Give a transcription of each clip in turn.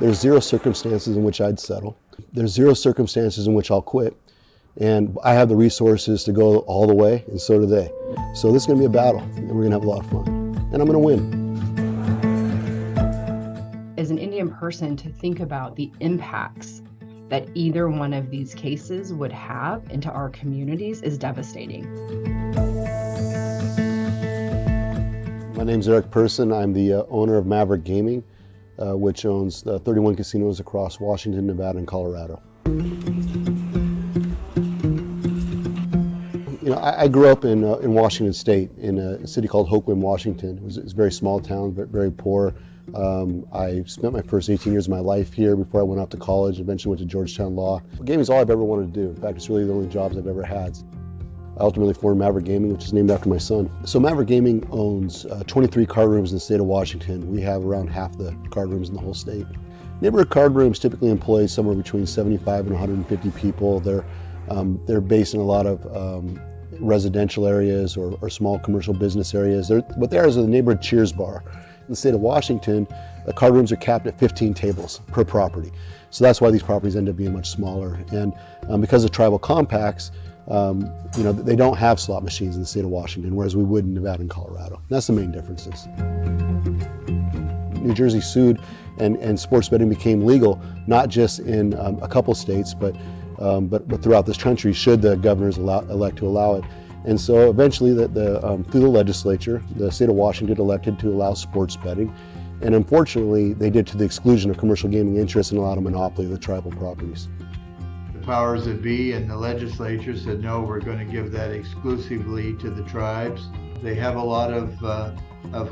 There's zero circumstances in which I'd settle. There's zero circumstances in which I'll quit. And I have the resources to go all the way, and so do they. So this is going to be a battle, and we're going to have a lot of fun. And I'm going to win. As an Indian person, to think about the impacts that either one of these cases would have into our communities is devastating. My name's Eric Person. I'm the owner of Maverick Gaming, which owns 31 casinos across Washington, Nevada, and Colorado. You know, I grew up in Washington State, in a city called Hoquiam, Washington. It was a very small town, very poor. I spent my first 18 years of my life here before I went off to college. Eventually went to Georgetown Law. Gaming is all I've ever wanted to do. In fact, it's really the only jobs I've ever had. I ultimately formed Maverick Gaming, which is named after my son. So Maverick Gaming owns 23 card rooms in the state of Washington. We have around half the card rooms in the whole state. Neighborhood card rooms typically employ somewhere between 75 and 150 people. They're based in a lot of residential areas or small commercial business areas. What they are is a neighborhood Cheers bar. In the state of Washington, the card rooms are capped at 15 tables per property. So that's why these properties end up being much smaller. And because of tribal compacts, you know, they don't have slot machines in the state of Washington, whereas we would in Nevada and Colorado. That's the main differences. New Jersey sued, and sports betting became legal, not just in a couple states, but throughout this country, should the governors elect to allow it. And so eventually, through the legislature, the state of Washington elected to allow sports betting. And unfortunately, they did to the exclusion of commercial gaming interests and allowed a monopoly of the tribal properties. The powers that be in the legislature said, no, we're going to give that exclusively to the tribes. They have a lot of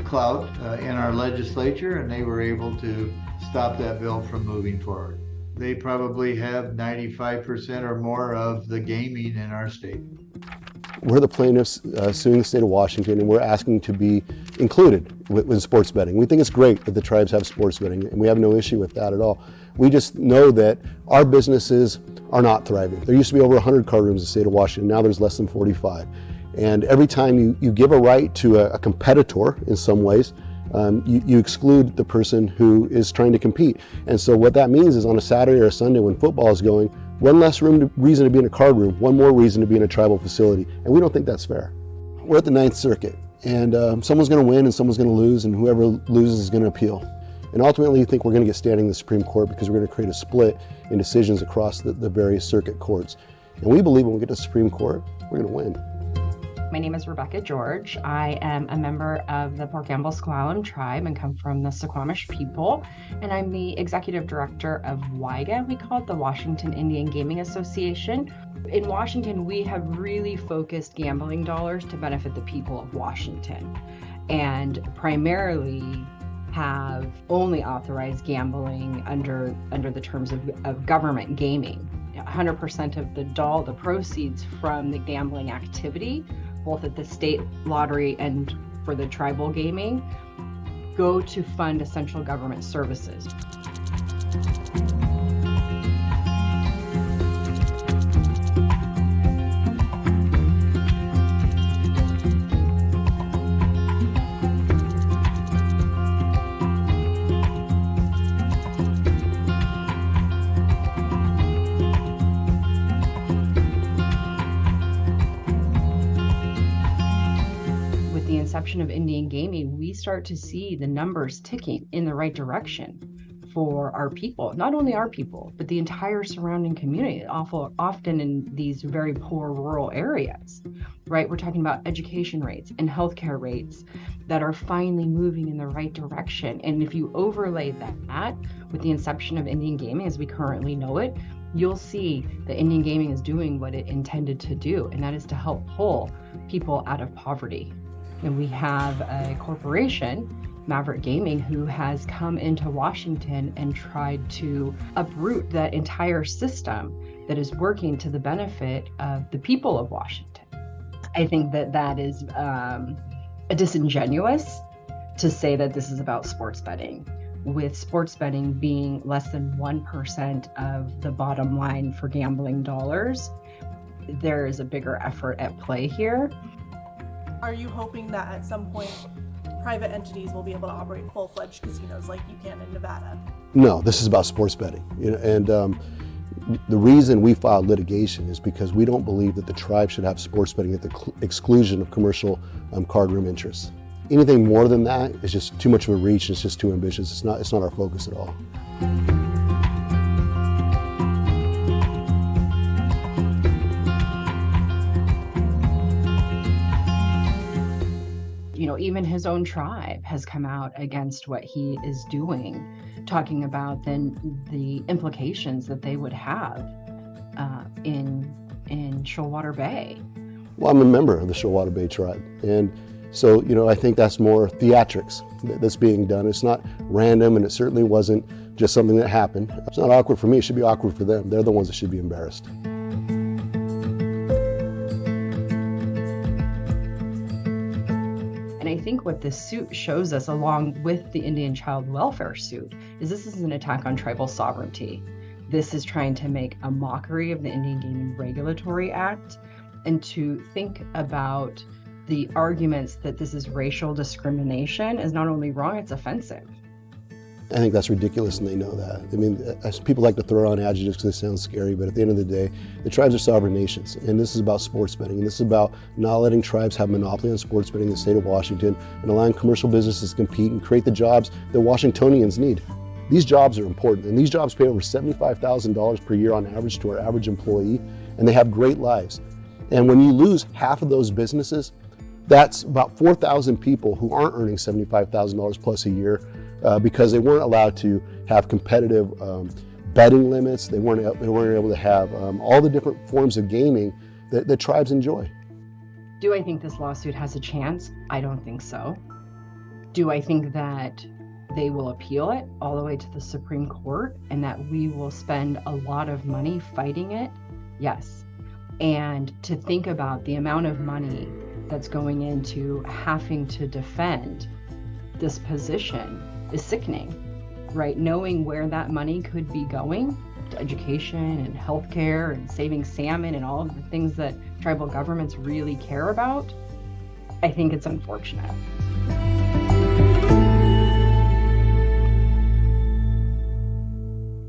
clout in our legislature, and they were able to stop that bill from moving forward. They probably have 95% or more of the gaming in our state. We're the plaintiffs suing the state of Washington, and we're asking to be included with sports betting. We think it's great that the tribes have sports betting, and we have no issue with that at all. We just know that our businesses are not thriving. There used to be over 100 card rooms in the state of Washington. Now there's less than 45. And every time you give a right to a competitor in some ways, you exclude the person who is trying to compete. And so what that means is on a Saturday or a Sunday when football is going, one less reason to be in a card room, one more reason to be in a tribal facility. And we don't think that's fair. We're at the Ninth Circuit, and someone's going to win and someone's going to lose, and whoever loses is going to appeal. And ultimately, I think we're going to get standing in the Supreme Court because we're going to create a split in decisions across the various circuit courts. And we believe when we get to the Supreme Court, we're going to win. My name is Rebecca George. I am a member of the Port Gamble-S'Klallam tribe and come from the Suquamish people. And I'm the executive director of WIGA. We call it the Washington Indian Gaming Association. In Washington, we have really focused gambling dollars to benefit the people of Washington, and primarily have only authorized gambling under the terms of government gaming. 100% of the proceeds from the gambling activity, both at the state lottery and for the tribal gaming, go to fund essential government services. The inception of Indian gaming, we start to see the numbers ticking in the right direction for our people, not only our people, but the entire surrounding community, often in these very poor rural areas, right? We're talking about education rates and healthcare rates that are finally moving in the right direction. And if you overlay that with the inception of Indian gaming as we currently know it, you'll see that Indian gaming is doing what it intended to do, and that is to help pull people out of poverty. And we have a corporation, Maverick Gaming, who has come into Washington and tried to uproot that entire system that is working to the benefit of the people of Washington. I think that is disingenuous to say that this is about sports betting, with sports betting being less than 1% of the bottom line for gambling dollars. There is a bigger effort at play here. Are you hoping that at some point private entities will be able to operate full-fledged casinos like you can in Nevada. No, this is about sports betting. And the reason we filed litigation is because we don't believe that the tribe should have sports betting at the exclusion of commercial card room interests. Anything more than that is just too much of a reach, and it's just too ambitious. It's not our focus at all. Even his own tribe has come out against what he is doing, talking about then the implications that they would have in Shoalwater Bay. Well, I'm a member of the Shoalwater Bay tribe, and so I think that's more theatrics that's being done. It's not random, and it certainly wasn't just something that happened. It's not awkward for me, it should be awkward for them. They're the ones that should be embarrassed. And I think what this suit shows us, along with the Indian child welfare suit, is this is an attack on tribal sovereignty. This is trying to make a mockery of the Indian Gaming Regulatory Act, and to think about the arguments that this is racial discrimination is not only wrong, it's offensive. I think that's ridiculous, and they know that. I mean, people like to throw on adjectives because they sound scary, but at the end of the day, the tribes are sovereign nations, and this is about sports betting, and this is about not letting tribes have monopoly on sports betting in the state of Washington, and allowing commercial businesses to compete and create the jobs that Washingtonians need. These jobs are important, and these jobs pay over $75,000 per year on average to our average employee, and they have great lives. And when you lose half of those businesses, that's about 4,000 people who aren't earning $75,000 plus a year because they weren't allowed to have competitive betting limits. They weren't able to have all the different forms of gaming that tribes enjoy. Do I think this lawsuit has a chance? I don't think so. Do I think that they will appeal it all the way to the Supreme Court and that we will spend a lot of money fighting it? Yes. And to think about the amount of money that's going into having to defend this position is sickening, right? Knowing where that money could be going to education and healthcare and saving salmon and all of the things that tribal governments really care about, I think it's unfortunate.